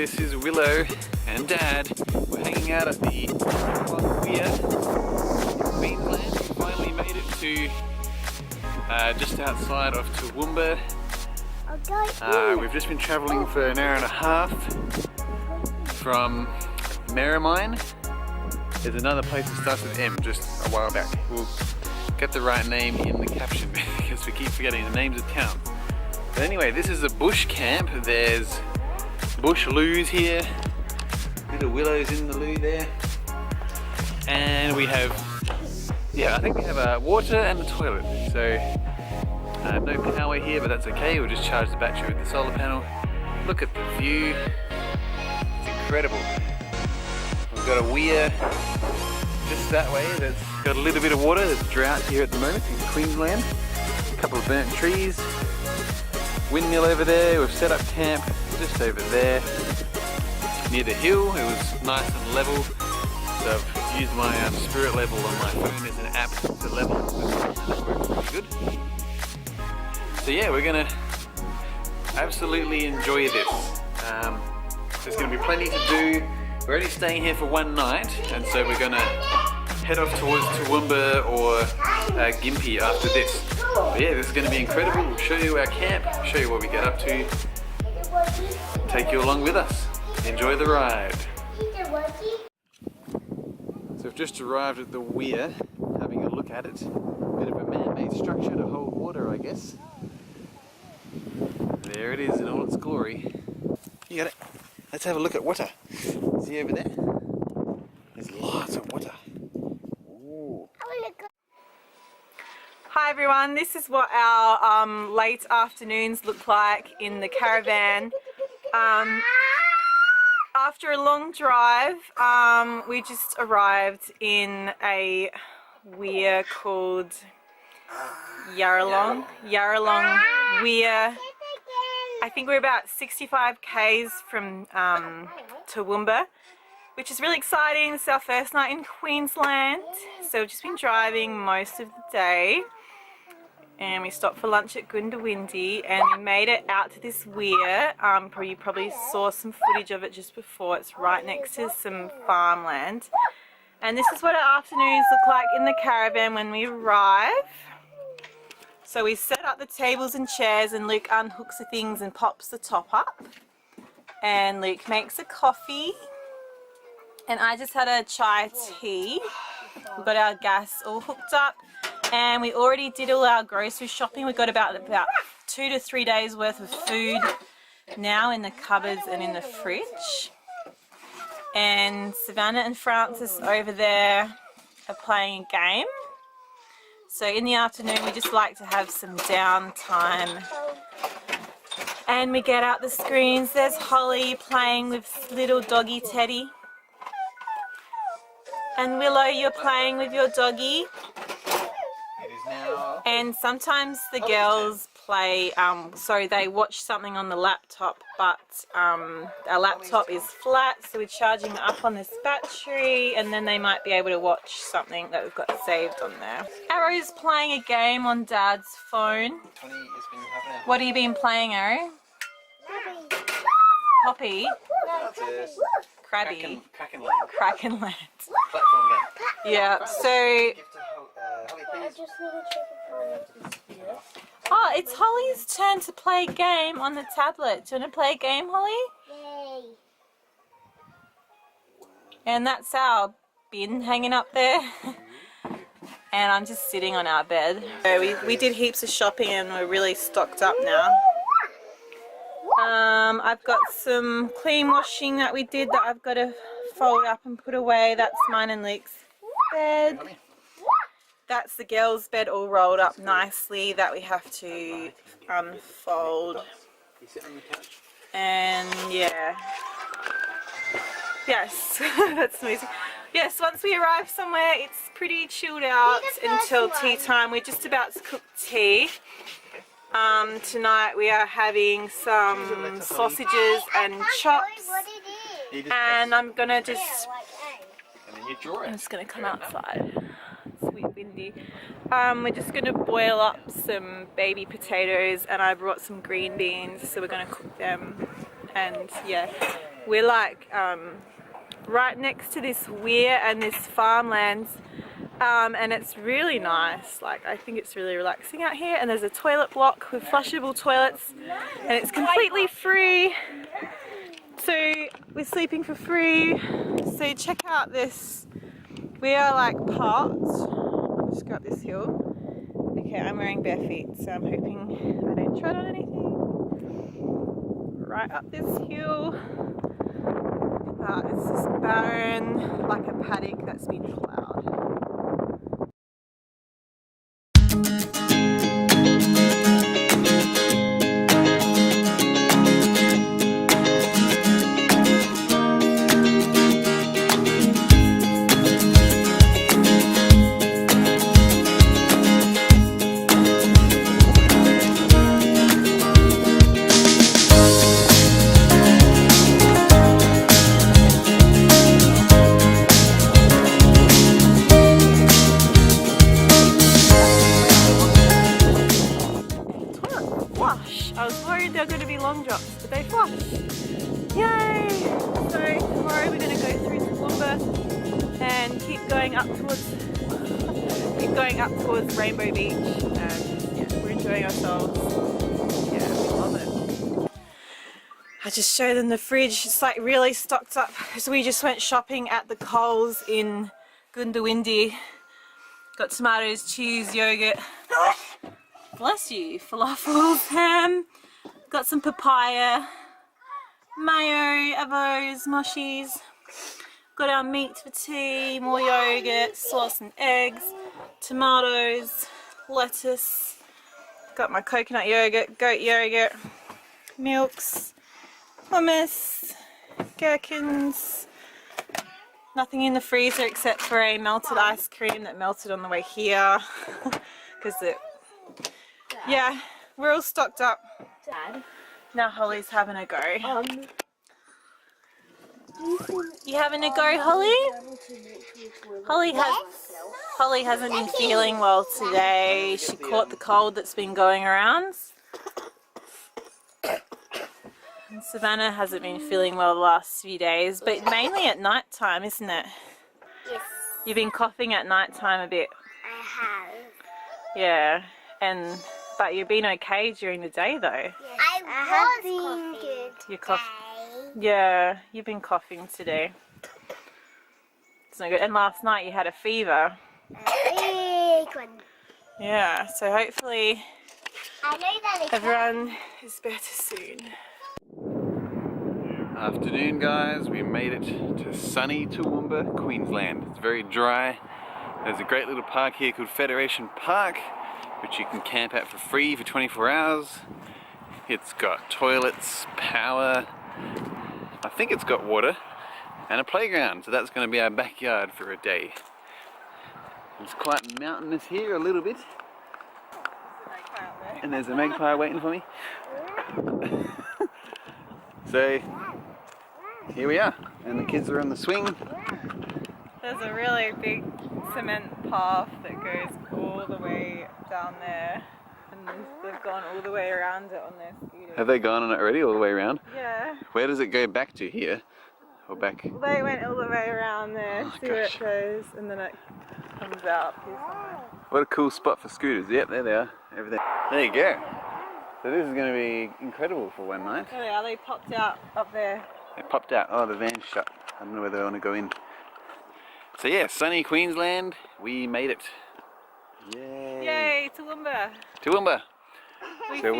this is Willow and Dad. We're hanging out at the weir in Queensland. We finally made it to just outside of Toowoomba. We've just been travelling for an hour and a half from Merrimine. There's another place that starts with M just a while back. We'll get the right name in the caption because we keep forgetting the names of towns. But anyway, this is a bush camp. There's bush loos here, little willows in the loo there, and we have, I think we have water and a toilet. So no power here, but that's okay. We'll just charge the battery with the solar panel. Look at the view, it's incredible. We've got a weir just that way that's got a little bit of water. There's drought here at the moment in Queensland. A couple of burnt trees. Windmill over there. We've set up camp just over there near the hill. It was nice and level. So I've used my spirit level on my phone as an app to level. That works pretty good. So yeah, we're gonna absolutely enjoy this. There's gonna be plenty to do. We're only staying here for one night, and so we're gonna head off towards Toowoomba or Gympie after this. But yeah, this is gonna be incredible. We'll show you our camp, show you what we get up to, take you along with us. Enjoy the ride. So we've just arrived at the weir, having a look at it. Bit of a man-made structure to hold water, I guess. There it is in all its glory. You got it. Let's have a look at water. See over there? There's lots of water. Ooh. Hi everyone, this is what our late afternoons look like in the caravan. After a long drive, we just arrived in a weir called Yarralong Weir. I think we're about 65 k's from Toowoomba, which is really exciting. This is our first night in Queensland, so we've just been driving most of the day, and we stopped for lunch at Goddard and we made it out to this weir. You probably saw some footage of it just before. It's right next to some farmland, and this is what our afternoons look like in the caravan when we arrive. So we set up the tables and chairs, and Luke unhooks the things and pops the top up, and Luke makes a coffee, and I just had a chai tea. We've got our gas all hooked up, and we already did all our grocery shopping. We've got about 2 to 3 days worth of food now in the cupboards and in the fridge. And Savannah and Francis over there are playing a game. So in the afternoon we just like to have some downtime, and we get out the screens. There's Holly playing with little doggy Teddy, and Willow, you're playing with your doggy. It is now. And sometimes the girls play, they watch something on the laptop, but our laptop is flat, so we're charging it up on this battery, and then they might be able to watch something that we've got saved on there. Arrow's playing a game on Dad's phone. What have you been playing, Arrow? Poppy? Krabby. Kraken Land. Platform game. Yeah, so... Oh, it's Holly's turn to play a game on the tablet. Do you want to play a game, Holly? Yay. And that's our bin hanging up there. And I'm just sitting on our bed. So we did heaps of shopping, and we're really stocked up now. I've got some clean washing that we did that I've got to fold up and put away. That's mine and Luke's bed. That's the girls' bed all rolled up nicely that we have to unfold. And yeah. Yes, that's amazing. Yes, once we arrive somewhere, it's pretty chilled out until tea time. We're just about to cook tea. Tonight we are having some sausages and chops. And I'm gonna just... I'm just gonna come outside. It's windy. We're just going to boil up some baby potatoes, and I brought some green beans, so we're going to cook them. And yeah, we're like right next to this weir and this farmlands, and it's really nice. Like, I think it's really relaxing out here, and there's a toilet block with flushable toilets, and it's completely free, so we're sleeping for free. So check out this. We are like parked. I'll just go up this hill. Okay, I'm wearing bare feet, so I'm hoping I don't tread on anything. Right up this hill. It's just barren, like a paddock that's been ploughed. I was worried they were going to be long drops, but they flush. Yay! So tomorrow we're going to go through Toowoomba and keep going up towards Rainbow Beach, and yeah, we're enjoying ourselves. Yeah, we love it. I just showed them the fridge. It's like really stocked up. So we just went shopping at the Coles in Goddard. Got tomatoes, cheese, yogurt. Bless you, falafels, ham, got some papaya, mayo, avos, mushies, got our meat for tea, more yogurt, sauce and eggs, tomatoes, lettuce, got my coconut yogurt, goat yogurt, milks, hummus, gherkins, nothing in the freezer except for a melted ice cream that melted on the way here because yeah, we're all stocked up. Dad. Now Holly's having a go. You having a go, Holly? Holly hasn't been feeling well today. She caught the cold that's been going around. And Savannah hasn't been feeling well the last few days, but mainly at night time, isn't it? Yes. You've been coughing at night time a bit. I have. Yeah, but you've been okay during the day though. Yes. I have been good. You're coughing. Yeah, you've been coughing today. It's not good. And last night you had a fever. A big one. Yeah, so hopefully I know that everyone is better soon. Afternoon, guys. We made it to sunny Toowoomba, Queensland. It's very dry. There's a great little park here called Federation Park, which you can camp at for free for 24 hours. It's got toilets, power, I think it's got water, and a playground, so that's going to be our backyard for a day. It's quite mountainous here a little bit. And there's a magpie waiting for me. So here we are, and the kids are on the swing. There's a really big cement path that goes all the way down there, and they've gone all the way around it on their scooters. Have they gone on it already, all the way around? Yeah. Where does it go back to, here? Or back? They went all the way around there, Oh, see where it goes, and then it comes out here somewhere. What a cool spot for scooters. Yep, there they are. Over there. There you go. So this is going to be incredible for one night. There they are, they popped out up there. They popped out. Oh, the van's shut. I don't know whether I want to go in. So yeah, sunny Queensland. We made it. Yay! Yay, Toowoomba! Toowoomba! We So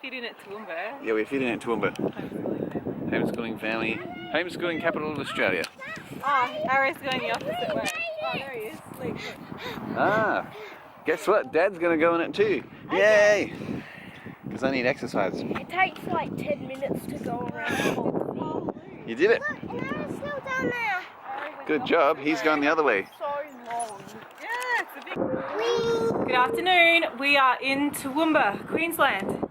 fit in at Toowoomba. Yeah, we're fitting at Toowoomba. Homeschooling family. Homeschooling family. Homeschooling capital of Australia. Oh, Arrow's going the opposite way. Oh, there he is. Sleep. Ah, guess what? Dad's going to go on it too. Yay! Because I need exercise. it takes like 10 minutes to go around the whole thing. You did it. No, it's still down there. Good job. He's going the other way. So long. Yeah, it's a big... Good afternoon. We are in Toowoomba, Queensland.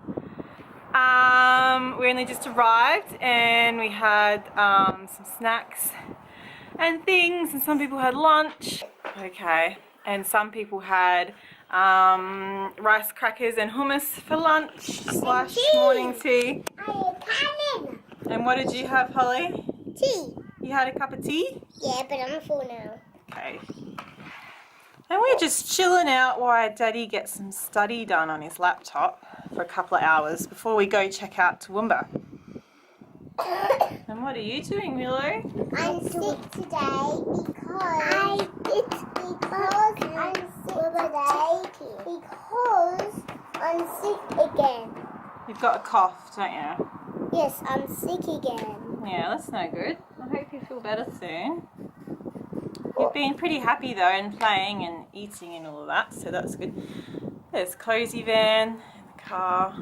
We only just arrived and we had some snacks and things, and some people had lunch. Okay, and some people had rice crackers and hummus for lunch / morning tea. And what did you have, Holly? Tea. You had a cup of tea? Yeah, but I'm full now. Okay. And we're just chilling out while Daddy gets some study done on his laptop for a couple of hours before we go check out Toowoomba. And what are you doing, Willow? I'm sick today because I'm sick again. You've got a cough, don't you? Yes, I'm sick again. Yeah, that's no good. I hope you feel better soon. You've been pretty happy though and playing and eating and all of that, so that's good. There's Cozy Van in the car.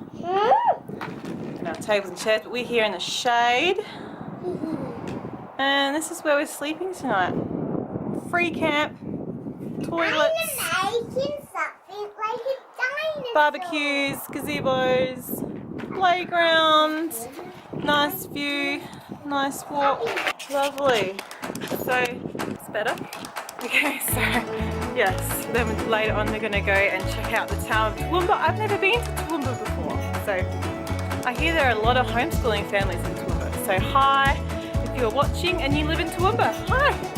And our tables and chairs, but we're here in the shade. And this is where we're sleeping tonight. Free camp, toilets, I'm making something like a dinosaur. barbecues, gazebos, playground, nice view, nice walk, lovely. So, it's better. Okay, so yes, then later on we're going to go and check out the town of Toowoomba. I've never been to Toowoomba before, so I hear there are a lot of homeschooling families in Toowoomba. So hi, if you're watching and you live in Toowoomba, hi!